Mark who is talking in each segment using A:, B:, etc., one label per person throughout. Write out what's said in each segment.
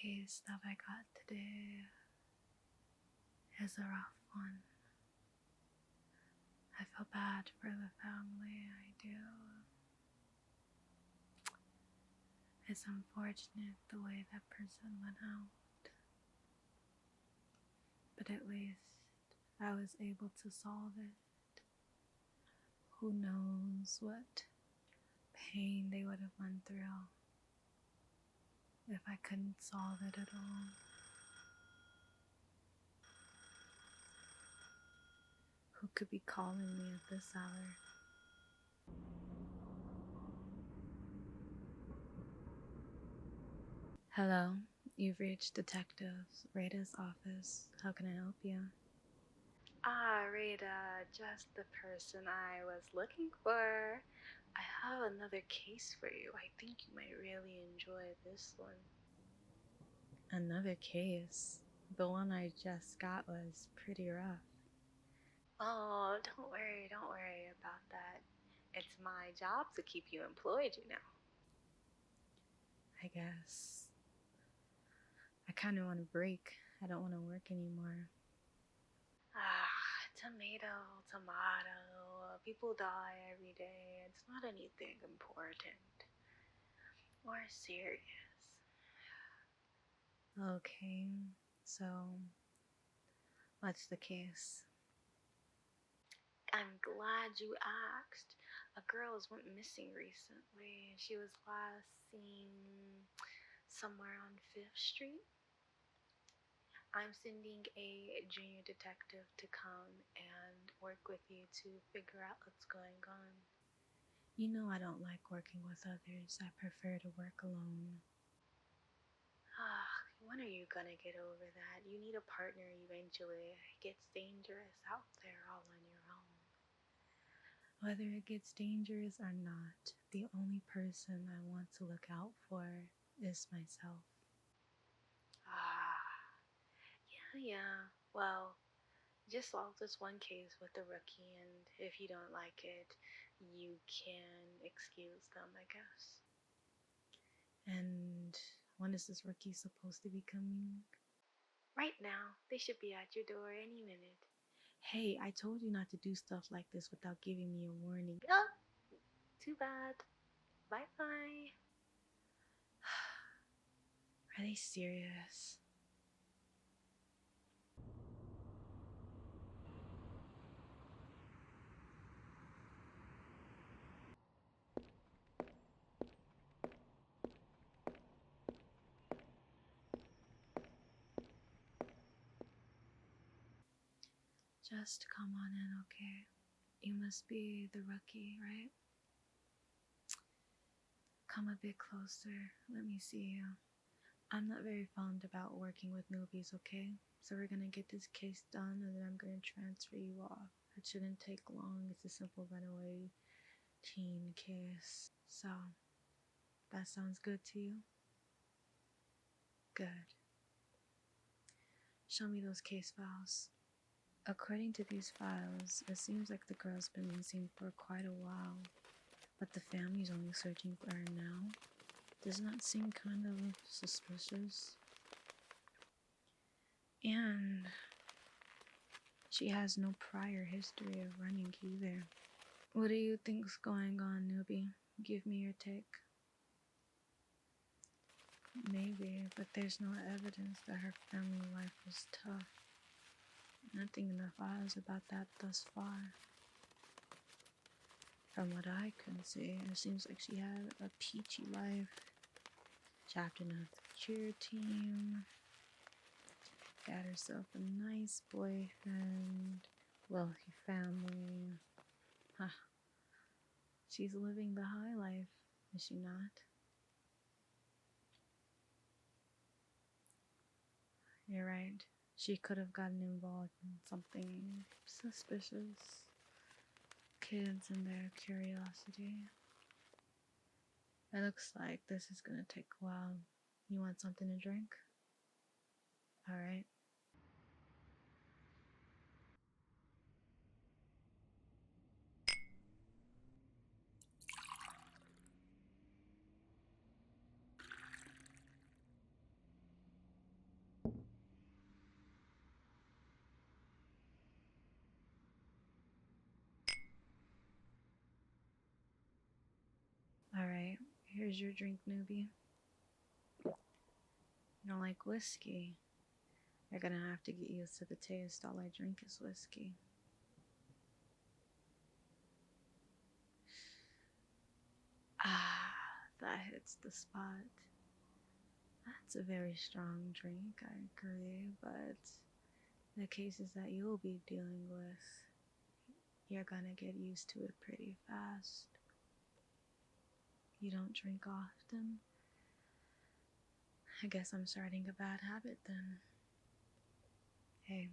A: case that I got today is a rough one. I feel bad for the family, I do. It's unfortunate the way that person went out. But at least I was able to solve it. Who knows what pain they would have went through if I couldn't solve it at all. Who could be calling me at this hour? Hello, you've reached Detective Rita's office. How can I help you? Rita, just the person I was looking for. I have another case for you. I think you might really enjoy this one. Another case? The one I just got was pretty rough. Oh, don't worry about that. It's my job to keep you employed, you know. I guess. I kind of want a break. I don't want to work anymore. Tomato. People die every day. It's not anything important or serious. Okay, so what's the case? I'm glad you asked. A girl went missing recently. She was last seen somewhere on 5th Street. I'm sending a junior detective to come and work with you to figure out what's going on. You know I don't like working with others. I prefer to work alone. When are you gonna get over that? You need a partner eventually. It gets dangerous out there all on your own. Whether it gets dangerous or not, the only person I want to look out for is myself. Yeah. Well, just solve this one case with the rookie, and if you don't like it, you can excuse them, I guess. And when is this rookie supposed to be coming? Right now. They should be at your door any minute. Hey, I told you not to do stuff like this without giving me a warning. Oh, too bad. Bye-bye. Are they serious? Just come on in, okay? You must be the rookie, right? Come a bit closer. Let me see you. I'm not very fond about working with newbies, okay? So we're gonna get this case done and then I'm gonna transfer you off. It shouldn't take long. It's a simple runaway teen case. So, that sounds good to you? Good. Show me those case files. According to these files, it seems like the girl's been missing for quite a while, but the family's only searching for her now. Doesn't that seem kind of suspicious? And she has no prior history of running either. What do you think's going on, newbie? Give me your take. Maybe, but there's no evidence that her family life was tough. Nothing in the files about that thus far. From what I can see, it seems like she had a peachy life. Captain of the cheer team. Got herself a nice boyfriend. Wealthy family. Huh. She's living the high life, is she not? You're right. She could have gotten involved in something suspicious. Kids and their curiosity. It looks like this is gonna take a while. You want something to drink? Alright. Here's your drink, newbie. You don't like whiskey? You're gonna have to get used to the taste. All I drink is whiskey. Ah, that hits the spot. That's a very strong drink, I agree, but the cases that you'll be dealing with, you're gonna get used to it pretty fast. You don't drink often? I guess I'm starting a bad habit then. Hey,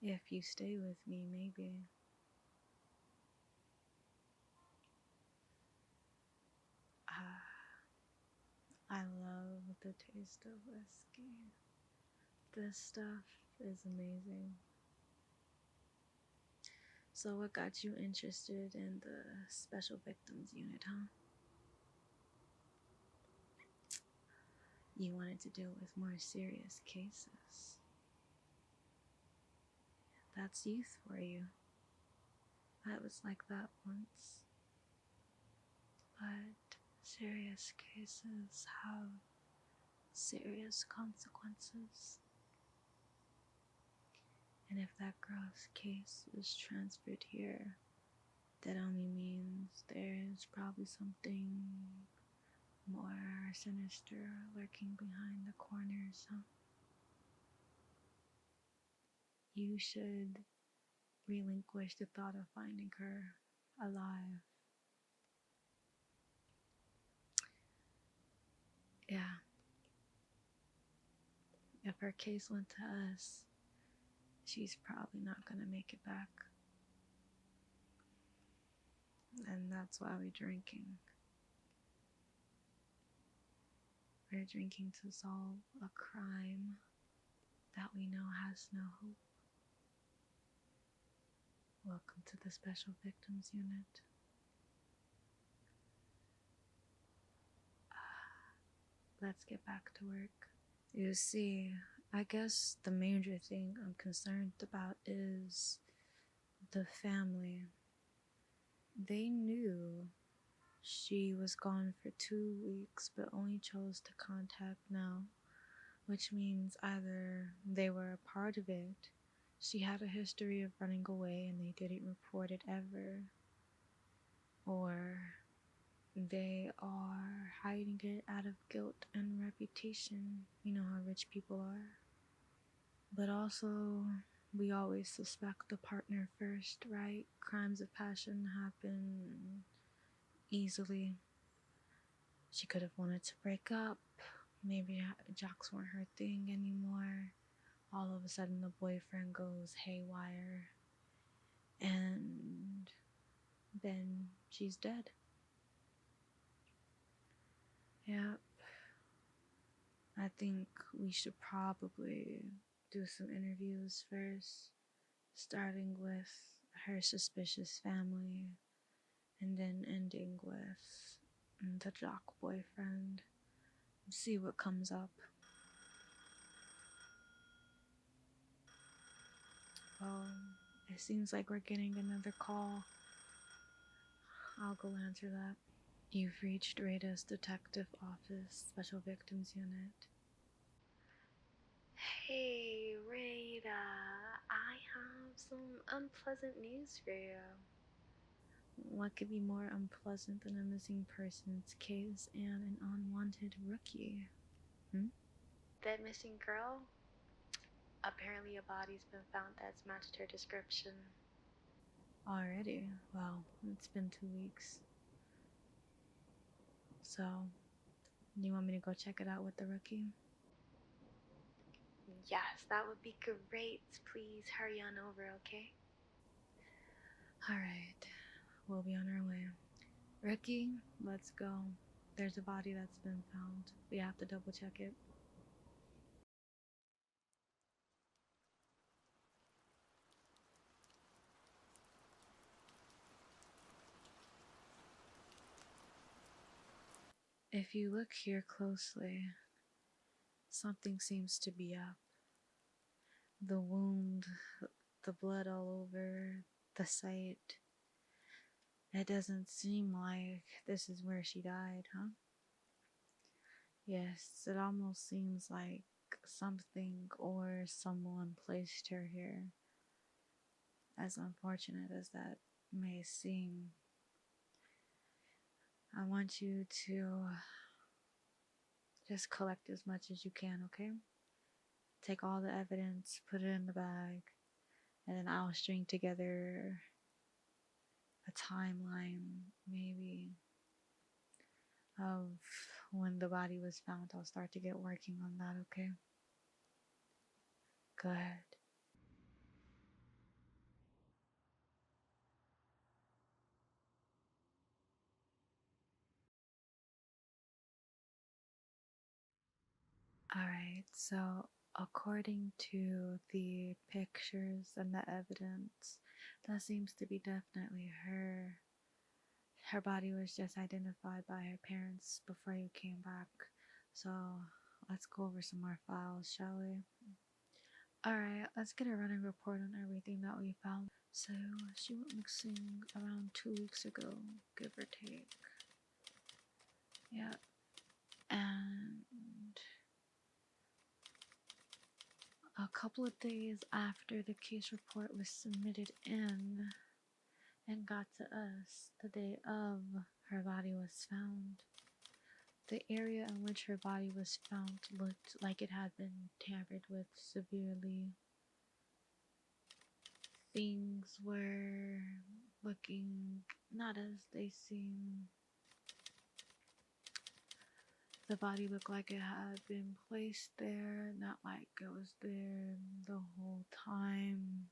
A: if you stay with me, maybe. I love the taste of whiskey. This stuff is amazing. So what got you interested in the Special Victims Unit, huh? You wanted to deal with more serious cases. That's youth for you. I was like that once. But serious cases have serious consequences. And if that girl's case was transferred here, that only means there's probably something more sinister lurking behind the corners, huh? You should relinquish the thought of finding her alive. Yeah. If her case went to us, she's probably not gonna make it back. And that's why we're drinking. We're drinking to solve a crime that we know has no hope. Welcome to the Special Victims Unit. Let's get back to work. You see, I guess the major thing I'm concerned about is the family. They knew she was gone for 2 weeks, but only chose to contact now, which means either they were a part of it, she had a history of running away and they didn't report it ever, or they are hiding it out of guilt and reputation. You know how rich people are. But also, we always suspect the partner first, right? Crimes of passion happen easily. She could have wanted to break up. Maybe jocks weren't her thing anymore. All of a sudden, the boyfriend goes haywire. And then she's dead. Yep. I think we should probably do some interviews first, starting with her suspicious family and then ending with the jock boyfriend. See what comes up. Oh, it seems like we're getting another call. I'll go answer that. You've reached Rada's Detective Office, Special Victims Unit. Hey, Rada, I have some unpleasant news for you. What could be more unpleasant than a missing persons case and an unwanted rookie? That missing girl? Apparently a body's been found that's matched her description. Already? Well, it's been 2 weeks. So, you want me to go check it out with the rookie? Yes, that would be great. Please hurry on over, okay? Alright, we'll be on our way. Rookie, let's go. There's a body that's been found. We have to double check it. If you look here closely, something seems to be up. The wound, the blood all over the site. It doesn't seem like this is where she died, huh? Yes, it almost seems like something or someone placed her here. As unfortunate as that may seem, I want you to just collect as much as you can, okay? Take all the evidence, put it in the bag, and then I'll string together a timeline, maybe, of when the body was found. I'll start to get working on that, okay? Good. Alright, so according to the pictures and the evidence, that seems to be definitely her. Her body was just identified by her parents before you came back. So let's go over some more files, shall we? Alright, let's get a running report on everything that we found. So she went missing around 2 weeks ago, give or take. Yeah. And a couple of days after the case report was submitted in and got to us, the day of her body was found, the area in which her body was found looked like it had been tampered with severely. Things were looking not as they seem. The body looked like it had been placed there, not like it was there the whole time.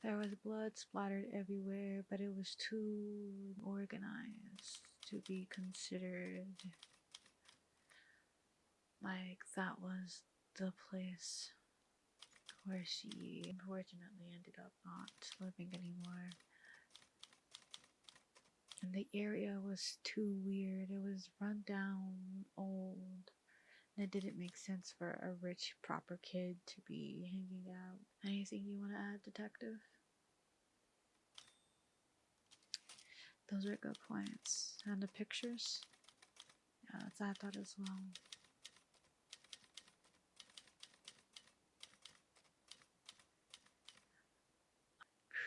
A: There was blood splattered everywhere, but it was too organized to be considered like that was the place where she unfortunately ended up not living anymore. And the area was too weird. It was run down, old. And it didn't make sense for a rich, proper kid to be hanging out. Anything you want to add, detective? Those are good points. And the pictures? Yeah, let's add that as well.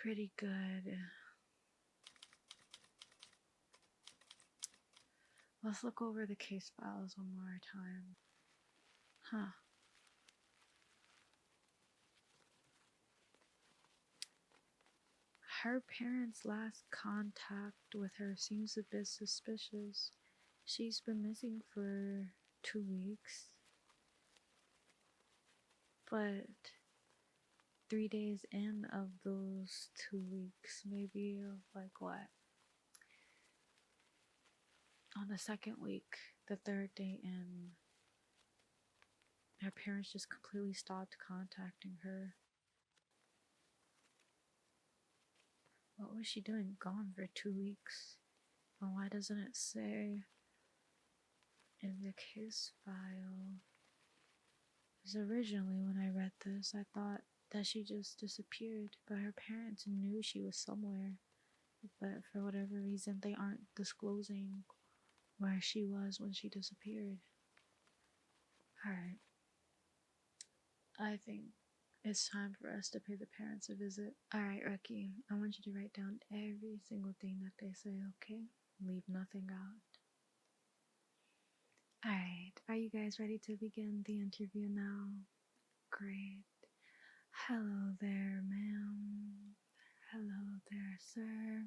A: Pretty good. Let's look over the case files one more time. Huh. Her parents' last contact with her seems a bit suspicious. She's been missing for 2 weeks. But 3 days in of those 2 weeks, maybe like what? On the second week, the third day in, her parents just completely stopped contacting her. What was she doing gone for 2 weeks? And why doesn't it say in the case file? Because originally when I read this, I thought that she just disappeared, but her parents knew she was somewhere. But for whatever reason, they aren't disclosing where she was when she disappeared. Alright. I think it's time for us to pay the parents a visit. Alright, Rookie, I want you to write down every single thing that they say, okay? Leave nothing out. Alright, are you guys ready to begin the interview now? Great. Hello there, ma'am. Hello there, sir.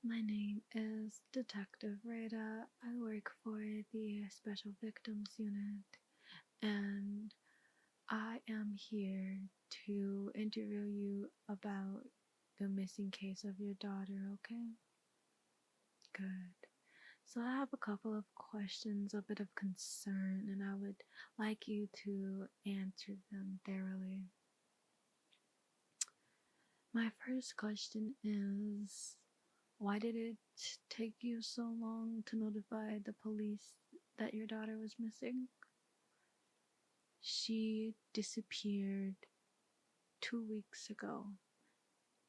A: My name is Detective Rada. I work for the Special Victims Unit, and I am here to interview you about the missing case of your daughter, okay? Good. So I have a couple of questions, a bit of concern, and I would like you to answer them thoroughly. My first question is, why did it take you so long to notify the police that your daughter was missing? She disappeared 2 weeks ago,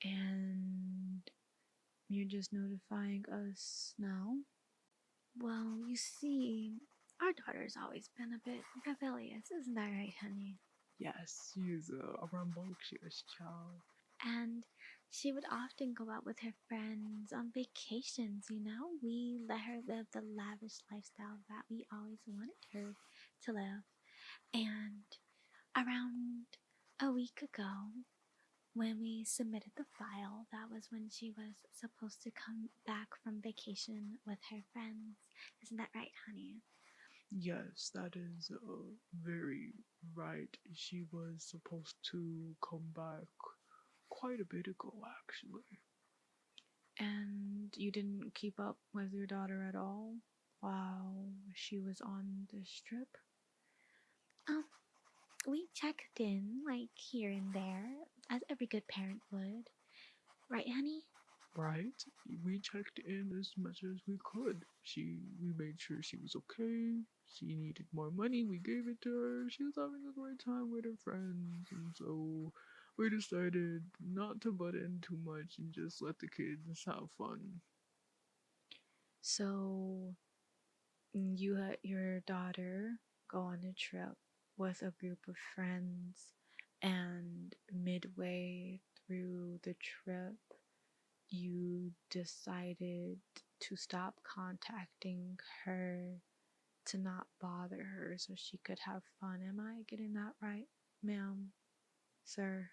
A: And you're just notifying us now?
B: Well, you see, our daughter's always been a bit rebellious, isn't that right, honey?
C: Yes, she's a rambunctious child.
B: And she would often go out with her friends on vacations, you know? We let her live the lavish lifestyle that we always wanted her to live. And around a week ago, when we submitted the file, that was when she was supposed to come back from vacation with her friends. Isn't that right, honey?
C: Yes, that is very right. She was supposed to come back quite a bit ago, actually.
A: And you didn't keep up with your daughter at all while she was on this trip?
B: Um, we checked in, like, here and there, as every good parent would. Right, honey?
C: Right? We checked in as much as we could. We made sure she was okay. She needed more money. We gave it to her. She was having a great time with her friends, and so we decided not to butt in too much and just let the kids have fun.
A: So you let your daughter go on a trip with a group of friends, and midway through the trip, you decided to stop contacting her, to not bother her so she could have fun. Am I getting that right, ma'am, sir?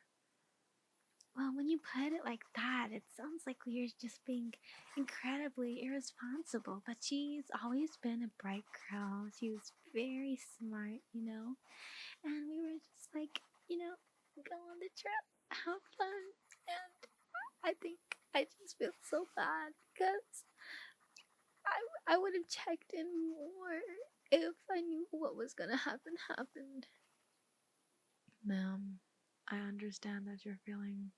B: Well, when you put it like that, it sounds like you're just being incredibly irresponsible. But she's always been a bright girl. She was very smart, you know? And we were just like, you know, go on the trip, have fun. And I think I just feel so bad because I would have checked in more if I knew what was gonna happen happened.
A: Ma'am, I understand that you're feeling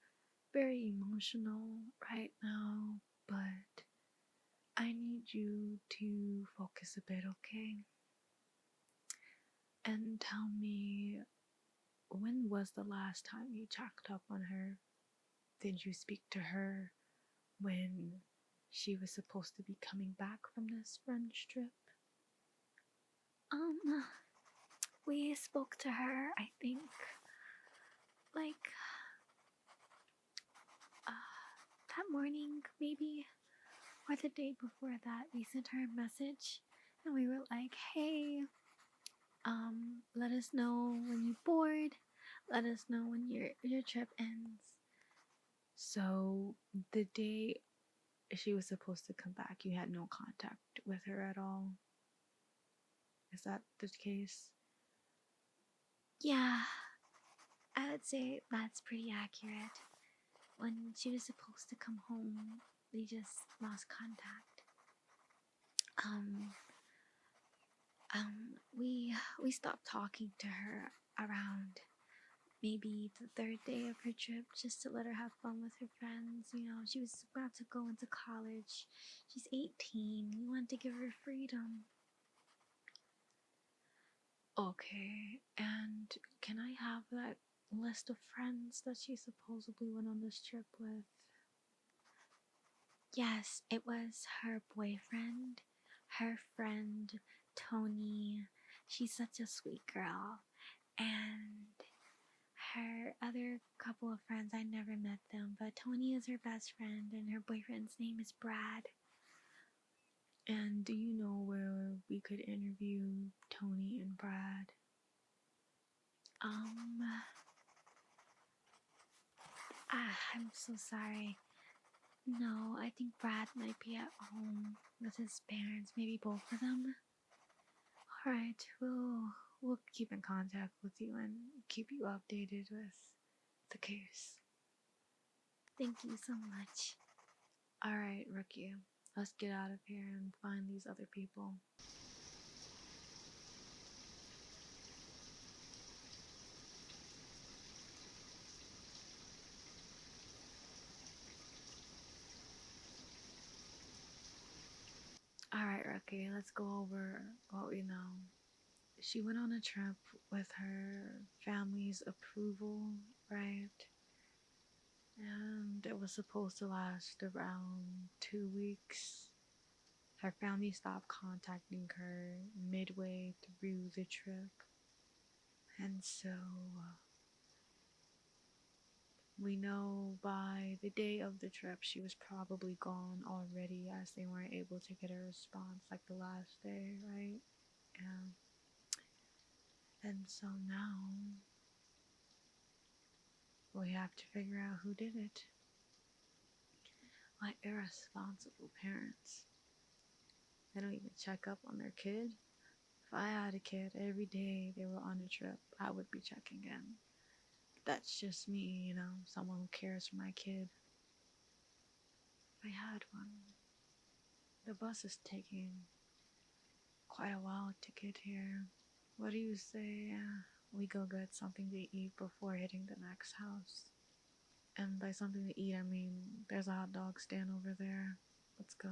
A: very emotional right now, but I need you to focus a bit, okay? And tell me, when was the last time you checked up on her? Did you speak to her when she was supposed to be coming back from this French trip?
B: Um, we spoke to her, I think, like, that morning, maybe, or the day before that. We sent her a message and we were like, hey, let us know when you're bored. Let us know when your trip ends.
A: So, the day she was supposed to come back, you had no contact with her at all? Is that the case?
B: Yeah, I would say that's pretty accurate. When she was supposed to come home, we just lost contact. Um, we stopped talking to her around maybe the third day of her trip, just to let her have fun with her friends. You know, she was about to go into college. She's 18. We wanted to give her freedom.
A: Okay, and can I have that list of friends that she supposedly went on this trip with?
B: Yes, it was her boyfriend, her friend, Tony. She's such a sweet girl. And her other couple of friends, I never met them, but Tony is her best friend, and her boyfriend's name is Brad.
A: And do you know where we could interview Tony and Brad?
B: I'm so sorry. No, I think Brad might be at home with his parents, maybe both of them.
A: Alright, we'll keep in contact with you and keep you updated with the case.
B: Thank you so much.
A: Alright, Rookie, let's get out of here and find these other people. Alright, Rookie, let's go over what we know. She went on a trip with her family's approval, right?
B: and it was supposed to last around 2 weeks. Her family stopped contacting her midway through the trip, and so we know by the day of the trip she was probably gone already, as they weren't able to get a response like the last day, right? Yeah. And so now we have to figure out who did it. Like irresponsible parents. They don't even check up on their kid. If I had a kid, every day they were on a trip, I would be checking in. That's just me, you know, someone who cares for my kid. If I had one. The bus is taking quite a while to get here. What do you say we go get something to eat before hitting the next house? And by something to eat, I mean there's a hot dog stand over there. Let's go.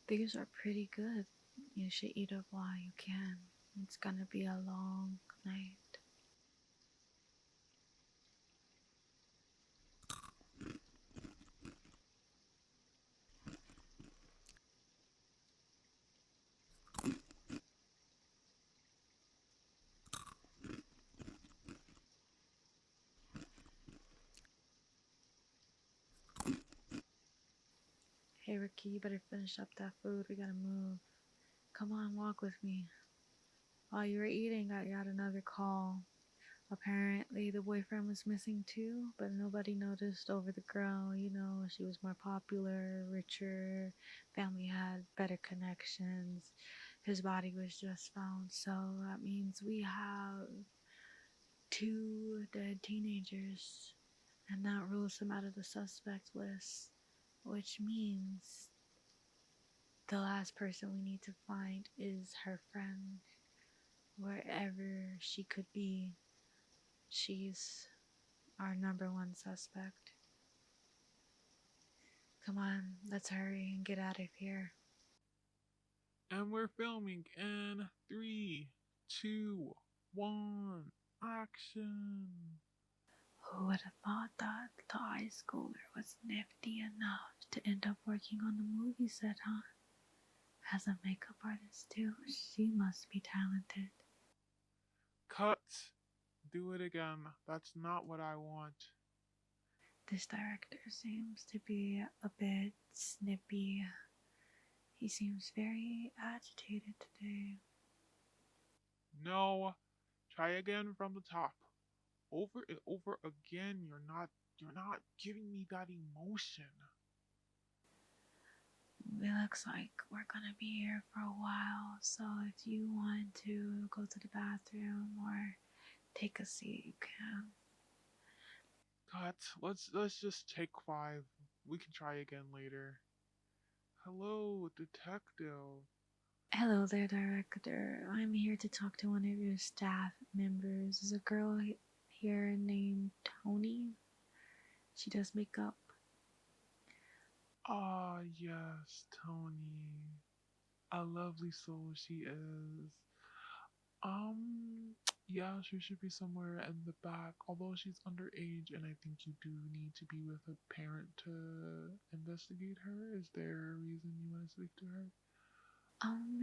B: These are pretty good. You should eat up while you can. It's gonna be a long night. Hey Ricky, you better finish up that food. We gotta move. Come on, walk with me. While you were eating, I got another call. Apparently, the boyfriend was missing too, but nobody noticed over the girl. You know, she was more popular, richer, family had better connections. His body was just found, so that means we have two dead teenagers, and that rules him out of the suspect list, which means the last person we need to find is her friend. Wherever she could be, she's our number one suspect. Come on, let's hurry and get out of here.
C: And we're filming in 3, 2, 1, action.
B: Who would have thought that the high schooler was nifty enough to end up working on the movie set, huh? As a makeup artist, too. She must be talented.
C: Cut. Do it again. That's not what I want.
B: This director seems to be a bit snippy. He seems very agitated today.
C: No. Try again from the top. Over and over again. You're not giving me that emotion.
B: It looks like we're gonna be here for a while, so if you want to go to the bathroom or take a seat, you can.
C: Cut. Let's just take 5. We can try again later. Hello, detective.
B: Hello there, director. I'm here to talk to one of your staff members. There's a girl here named Tony. She does makeup.
C: Ah, yes, Tony. A lovely soul she is. Um, yeah, she should be somewhere in the back. Although she's underage, and I think you do need to be with a parent to investigate her. Is there a reason you want to speak to her?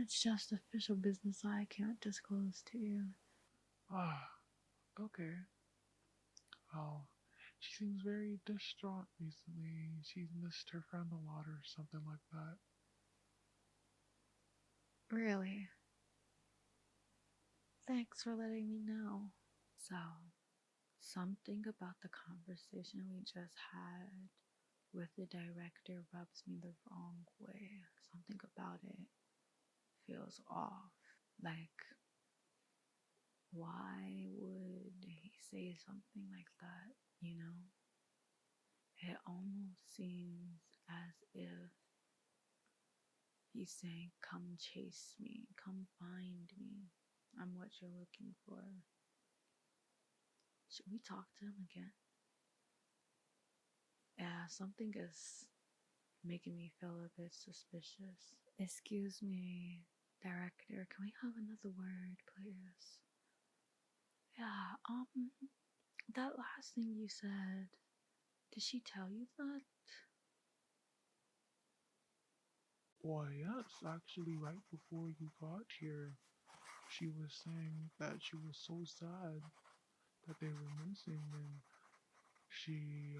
B: It's just official business I can't disclose to you.
C: Ah, okay. Oh, she seems very distraught recently. She's missed her friend a lot, or something like that.
B: Really? Thanks for letting me know. So, something about the conversation we just had with the director rubs me the wrong way. Something about it feels off. Like, why would he say something like that, you know? It almost seems as if he's saying, come chase me, come find me. I'm what you're looking for. Should we talk to him again? Yeah, something is
A: making me feel a bit suspicious. Excuse me, director, can we have another word, please? Yeah, that last thing you said, did she tell you that?
C: Why, yes, actually, right before you got here, she was saying that she was so sad that they were missing, and she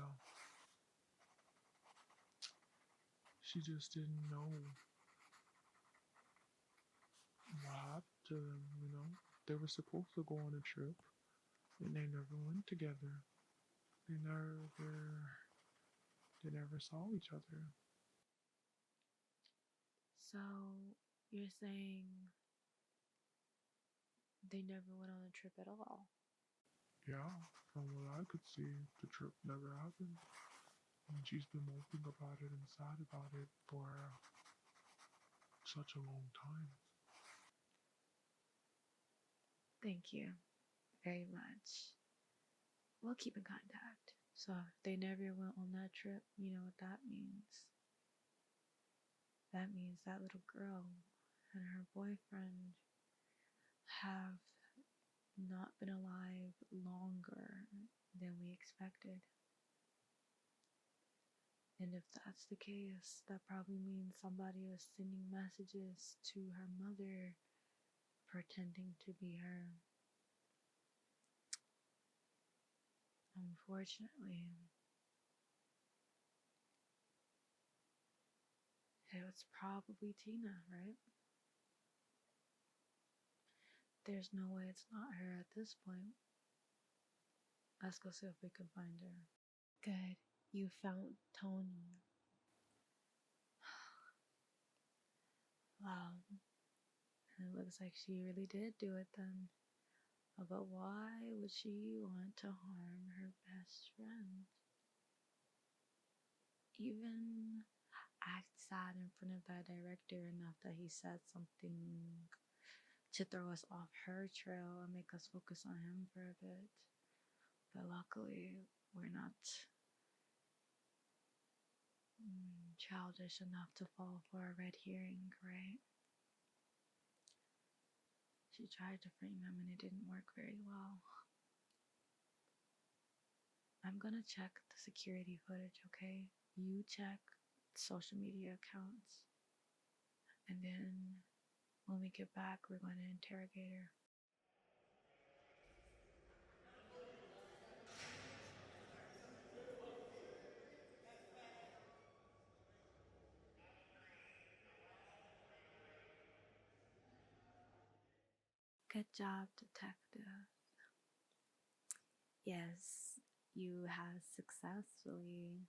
C: just didn't know what happened to them. They were supposed to go on a trip, and they never went together. They never saw each other.
A: So, you're saying they never went on a trip at all?
C: Yeah, from what I could see, the trip never happened. And she's been moping about it and sad about it for such a long time.
A: Thank you very much. We'll keep in contact. So, if they never went on that trip, you know what that means? That means that little girl and her boyfriend have not been alive longer than we expected. And if that's the case, that probably means somebody was sending messages to her mother pretending to be her. Unfortunately, it was probably Tina, right? There's no way it's not her at this point. Let's go see if we can find her. Good. You found Tony. Wow. And it looks like she really did do it then. But why would she want to harm her best friend? Even act sad in front of that director enough that he said something to throw us off her trail and make us focus on him for a bit. But luckily, we're not childish enough to fall for a red herring, right? She tried to frame him and it didn't work very well. I'm gonna check the security footage, okay? You check social media accounts. And then when we get back, we're going to interrogate her. Good job, detective. Yes, you have successfully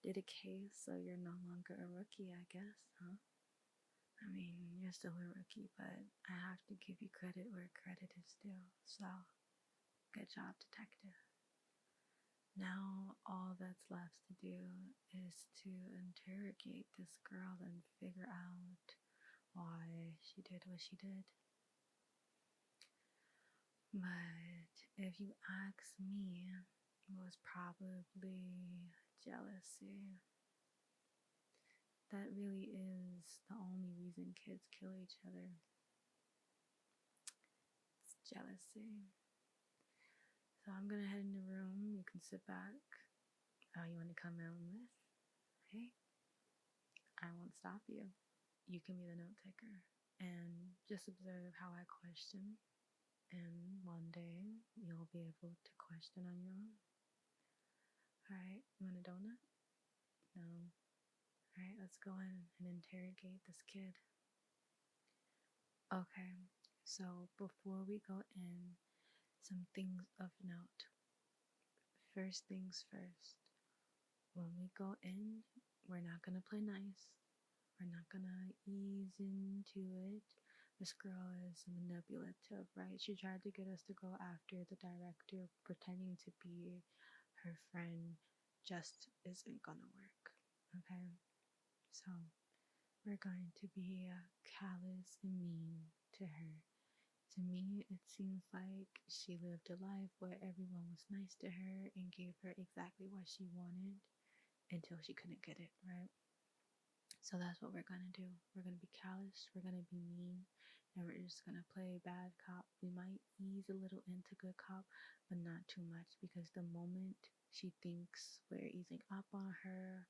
A: did a case, so you're no longer a rookie, I guess, huh? I mean, you're still a rookie, but I have to give you credit where credit is due. So, good job, detective. Now, all that's left to do is to interrogate this girl and figure out why she did what she did. But if you ask me, it was probably jealousy. That really is the only reason kids kill each other. It's jealousy. So I'm gonna head in the room. You can sit back. You want to come in with? Hey, I won't stop you. You can be the note taker and just observe how I question. And one day you'll be able to question on your own. All right, you want a donut? No. All right, let's go in and interrogate this kid. Okay, so before we go in, some things of note. First things first, when we go in, we're not gonna play nice. We're not gonna ease into it. This girl is manipulative, right? She tried to get us to go after the director, pretending to be her friend just isn't gonna work, okay? So we're going to be callous and mean to her. To me, it seems like she lived a life where everyone was nice to her and gave her exactly what she wanted until she couldn't get it, right? So that's what we're gonna do. We're gonna be callous, we're gonna be mean, and we're just gonna play bad cop. We might ease a little into good cop, but not too much, because the moment she thinks we're easing up on her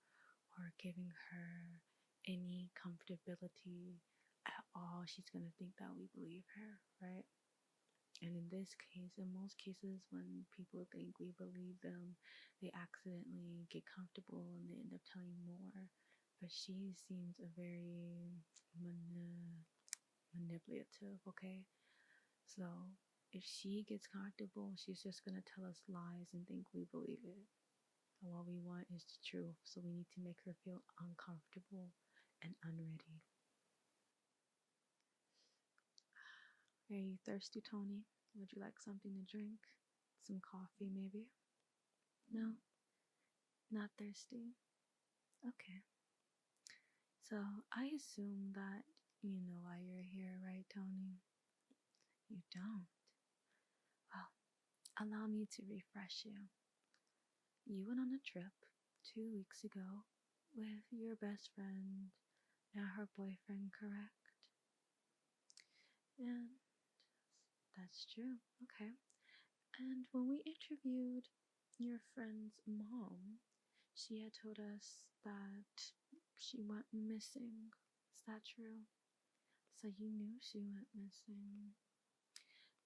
A: or giving her any comfortability at all, she's gonna think that we believe her, right? And in this case, in most cases, when people think we believe them, they accidentally get comfortable and they end up telling more. But she seems a very manipulative, okay? So if she gets comfortable, she's just gonna tell us lies and think we believe it. And what we want is the truth, so we need to make her feel uncomfortable and unready. Are you thirsty, Tony? Would you like something to drink? Some coffee, maybe? No? Not thirsty? Okay. So I assume that you know why you're here, right, Tony? You don't. Well, allow me to refresh you. You went on a trip 2 weeks ago with your best friend and her boyfriend, correct? And that's true. Okay. And when we interviewed your friend's mom, she had told us that she went missing. Is that true? So you knew she went missing.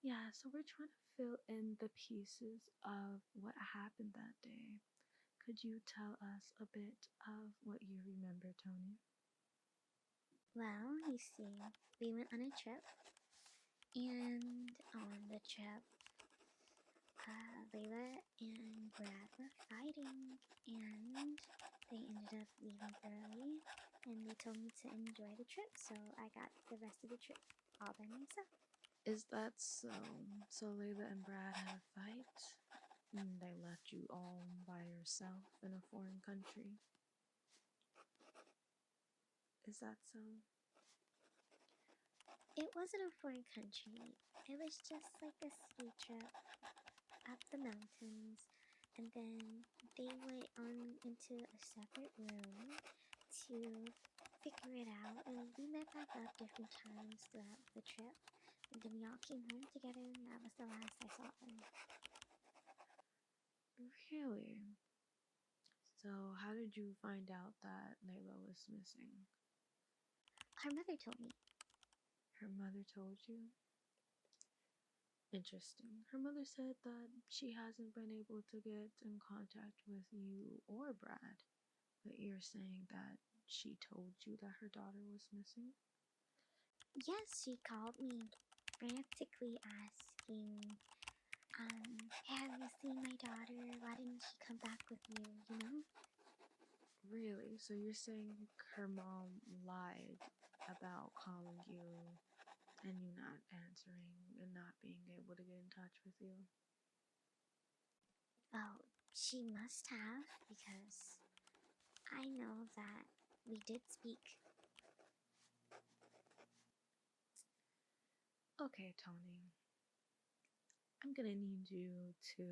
A: Yeah, so we're trying to fill in the pieces of what happened that day. Could you tell us a bit of what you remember, Tony?
B: Well, you see, we went on a trip, and on the trip, Layla and Brad were fighting, and they ended up leaving early, and they told me to enjoy the trip, so I got the rest of the trip all by myself.
A: Is that so? So Layla and Brad had a fight? And they left you all by yourself in a foreign country? Is that so?
B: It wasn't a foreign country. It was just like a ski trip up the mountains, and then they went on into a separate room to figure it out, and we met back up different times throughout the trip, and then we all came home together, and that was the last I saw them.
A: Really? So how did you find out that Layla was missing?
B: Her mother told me.
A: Her mother told you? Interesting. Her mother said that she hasn't been able to get in contact with you or Brad, but you're saying that she told you that her daughter was missing?
B: Yes, she called me frantically asking, hey, have you seen my daughter? Why didn't she come back with you, you know?
A: Really? So you're saying her mom lied about calling you and you not answering and not being able to get in touch with you?
B: Well, she must have, because I know that we did speak.
A: Okay, Tony. I'm gonna need you to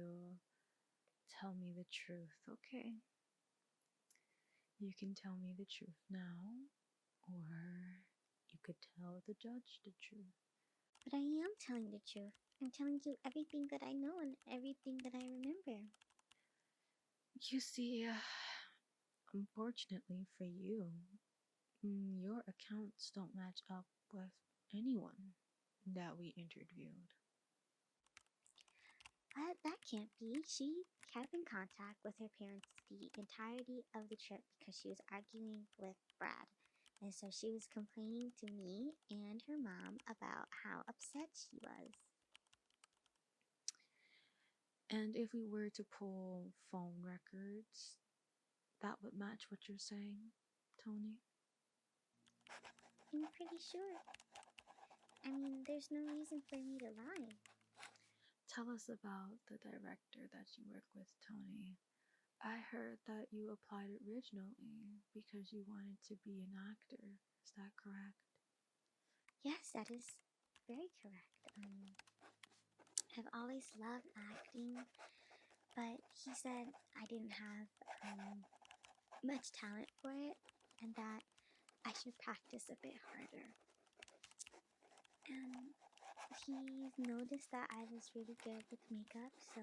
A: tell me the truth, okay? You can tell me the truth now, or you could tell the judge the truth.
B: But I am telling the truth. I'm telling you everything that I know and everything that I remember.
A: You see, unfortunately for you, your accounts don't match up with anyone that we interviewed.
B: But that can't be. She kept in contact with her parents the entirety of the trip because she was arguing with Brad. And so she was complaining to me and her mom about how upset she was.
A: And if we were to pull phone records, that would match what you're saying, Tony?
B: I'm pretty sure. I mean, there's no reason for me to lie.
A: Tell us about the director that you work with, Tony. I heard that you applied originally because you wanted to be an actor. Is that correct?
B: Yes, that is very correct. I've always loved acting, but he said I didn't have much talent for it, and that I should practice a bit harder. And he noticed that I was really good with makeup, so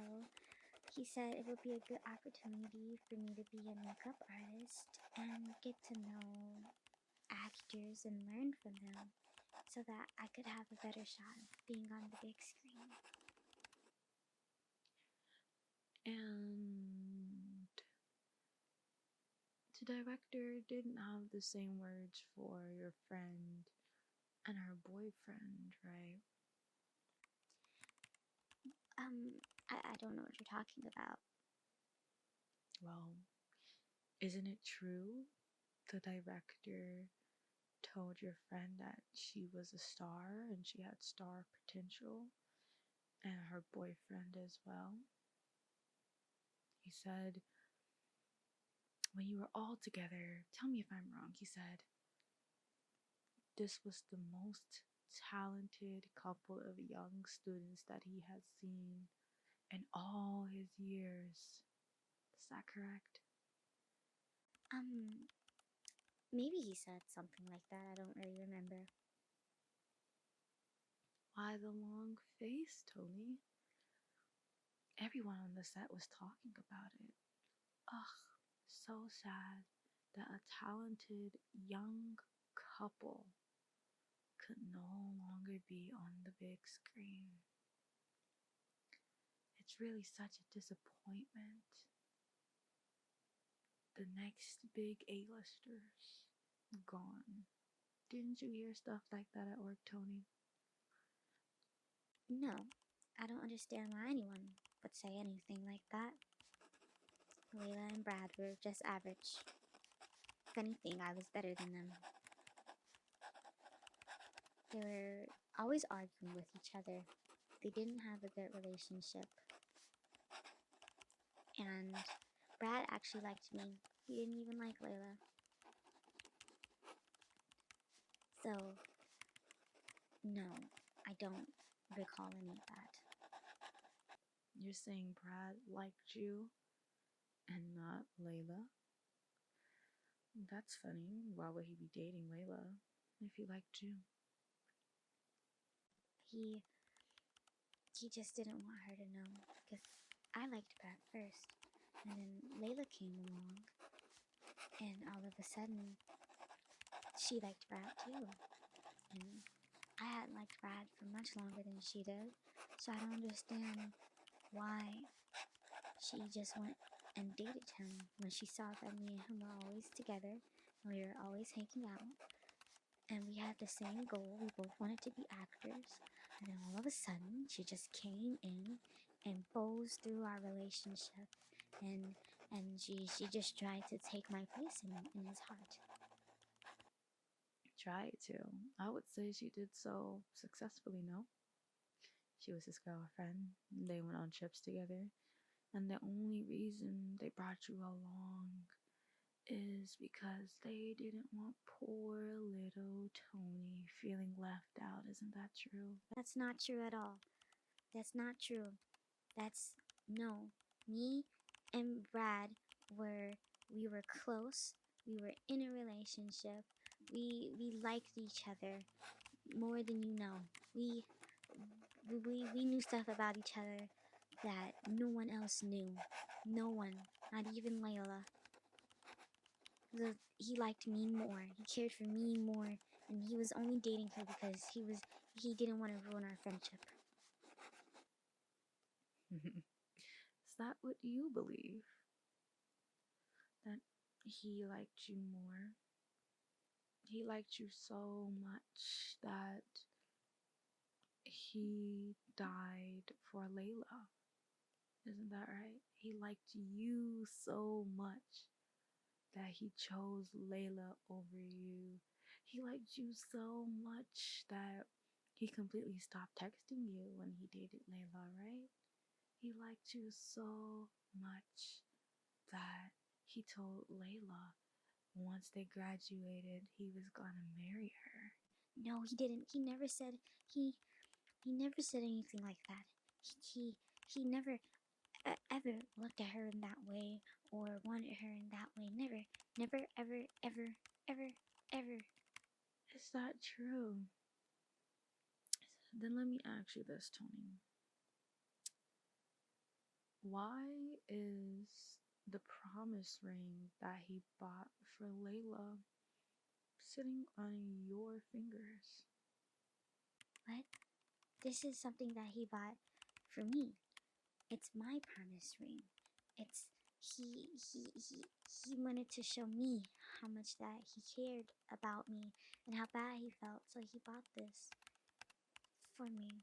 B: he said it would be a good opportunity for me to be a makeup artist and get to know actors and learn from them so that I could have a better shot of being on the big screen.
A: And the director didn't have the same words for your friend and her boyfriend, right?
B: I don't know what you're talking about.
A: Well, isn't it true? The director told your friend that she was a star and she had star potential, and her boyfriend as well. He said, when you were all together, tell me if I'm wrong, he said, this was the most talented couple of young students that he had seen in all his years. Is that correct?
B: Maybe he said something like that. I don't really remember.
A: Why the long face, Tony? Everyone on the set was talking about it. Ugh, so sad that a talented young couple could no longer be on the big screen. It's really such a disappointment. The next big A-listers gone. Didn't you hear stuff like that at work, Tony?
B: No, I don't understand why anyone would say anything like that. Layla and Brad were just average. If anything, I was better than them. They were always arguing with each other. They didn't have a good relationship. And Brad actually liked me. He didn't even like Layla. So, no, I don't recall any of that.
A: You're saying Brad liked you and not Layla? That's funny. Why would he be dating Layla if he liked you?
B: He just didn't want her to know because I liked Brad first. And then Layla came along, and all of a sudden, she liked Brad too. And I hadn't liked Brad for much longer than she did, so I don't understand why she just went and dated him when she saw that me and him were always together and we were always hanging out and we had the same goal. We both wanted to be actors. And then all of a sudden, she just came in and bows through our relationship, and she just tried to take my place in his heart.
A: Tried to. I would say she did so successfully, no? She was his girlfriend. They went on trips together. And the only reason they brought you along is because they didn't want poor little Tony feeling left out. Isn't that true?
B: That's not true at all. That's not true. No. Me and Brad we were close. We were in a relationship. We liked each other more than you know. We knew stuff about each other that no one else knew. No one, not even Layla. He liked me more. He cared for me more, and he was only dating her because he didn't want to ruin our friendship.
A: Is that what you believe? That he liked you more? He liked you so much that he died for Layla. Isn't that right? He liked you so much that he chose Layla over you. He liked you so much that he completely stopped texting you when he dated Layla, right? He liked you so much that he told Layla once they graduated he was gonna marry her.
B: No, he didn't. He never said anything like that. He never ever looked at her in that way or wanted her in that way. Never, ever, ever, ever. ever.
A: Is that true? Then let me ask you this, Tony. Why is the promise ring that he bought for Layla sitting on your fingers?
B: What? This is something that he bought for me. It's my promise ring. It's he wanted to show me how much that he cared about me and how bad he felt, so he bought this for me.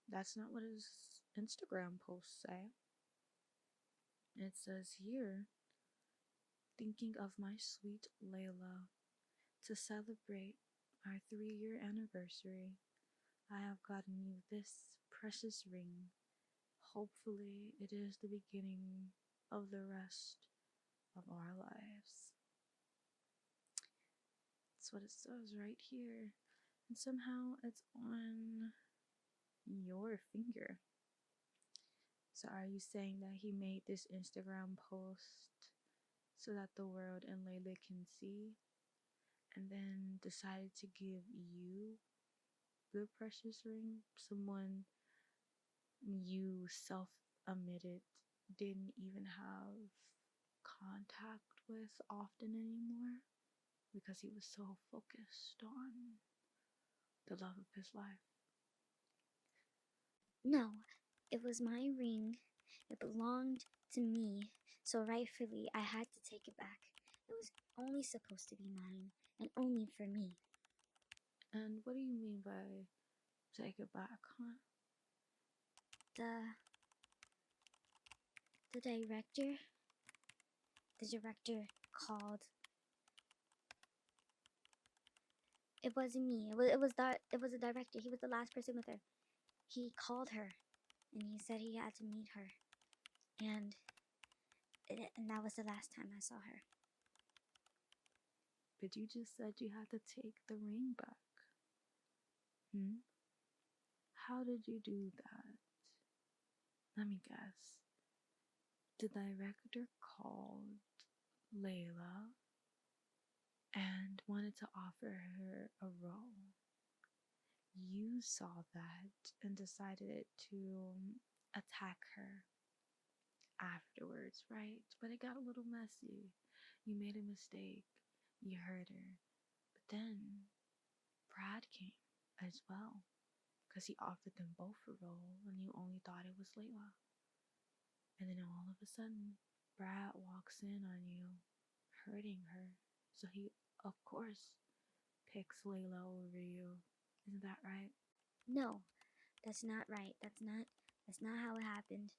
A: That's not what his Instagram posts say. It says here, thinking of my sweet Layla, to celebrate our 3-year anniversary, I have gotten you this precious ring. Hopefully, it is the beginning of the rest of our lives. That's what it says right here. And somehow it's on your finger. So are you saying that he made this Instagram post so that the world and Layla can see, and then decided to give you the precious ring? Someone you self-admitted didn't even have contact with often anymore because he was so focused on the love of his life.
B: No, it was my ring. It belonged to me, so rightfully I had to take it back. It was only supposed to be mine, and only for me.
A: And what do you mean by take it back, huh?
B: The director called. It wasn't me. It was the director. He was the last person with her. He called her, and he said he had to meet her, and that was the last time I saw her.
A: But you just said you had to take the ring back. How did you do that? Let me guess. The director called Layla and wanted to offer her a role. You saw that and decided to attack her afterwards, right? But it got a little messy. You made a mistake. You hurt her. But then Brad came as well because he offered them both a role and you only thought it was Layla. And then all of a sudden, Brad walks in on you, hurting her. So he, of course, picks Layla over you. Isn't that right?
B: No, that's not right. That's not how it happened.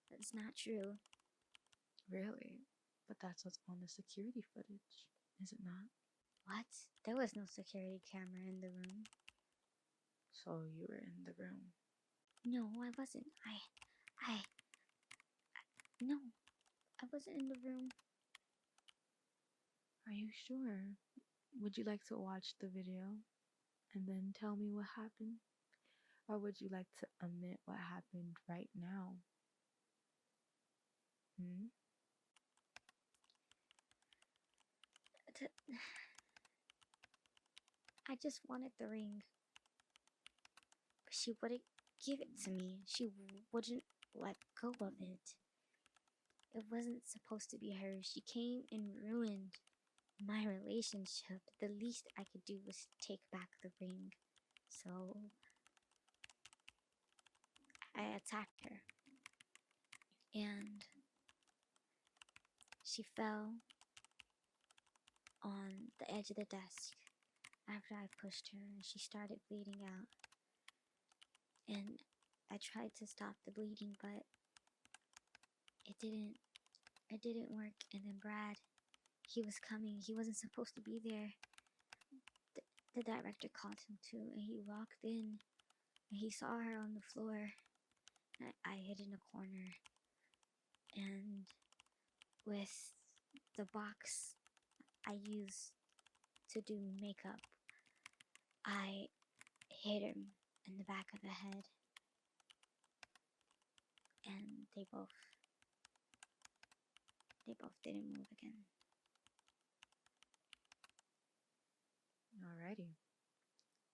B: That's not true.
A: Really? But that's what's on the security footage, is it not?
B: What? There was no security camera in the room.
A: So you were in the room.
B: No, I wasn't. No, I wasn't in the room.
A: Are you sure? Would you like to watch the video and then tell me what happened? Or would you like to admit what happened right now?
B: I just wanted the ring. But she wouldn't give it to me. She wouldn't let go of it. It wasn't supposed to be hers. She came and ruined my relationship. The least I could do was take back the ring. So I attacked her. And she fell on the edge of the desk after I pushed her, and she started bleeding out. And I tried to stop the bleeding, but it didn't work. And then Brad, he was coming. He wasn't supposed to be there. The director called him too, and he walked in and he saw her on the floor. I hid in a corner, and with the box I used to do makeup, I hit him in the back of the head, and they both didn't move again.
A: Alrighty.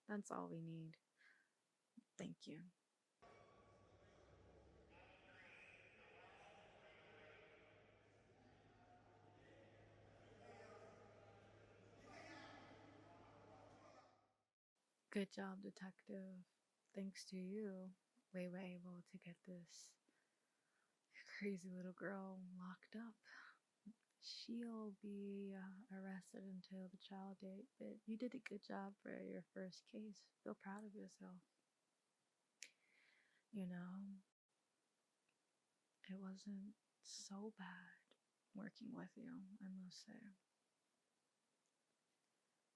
A: That's all we need. Thank you. Good job, detective. Thanks to you, we were able to get this crazy little girl locked up. She'll be arrested until the trial date, but you did a good job for your first case. Feel proud of yourself. You know, it wasn't so bad working with you, I must say.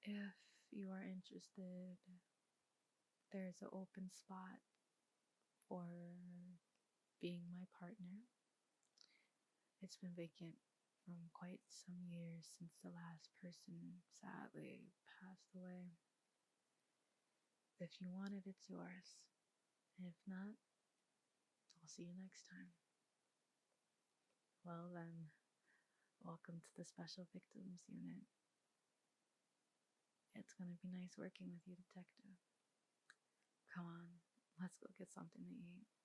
A: If you are interested, there's an open spot for being my partner. It's been vacant from quite some years since the last person sadly passed away. If you want it, it's yours. If not, I'll see you next time. Well then, welcome to the Special Victims Unit. It's gonna be nice working with you, detective. Come on, let's go get something to eat.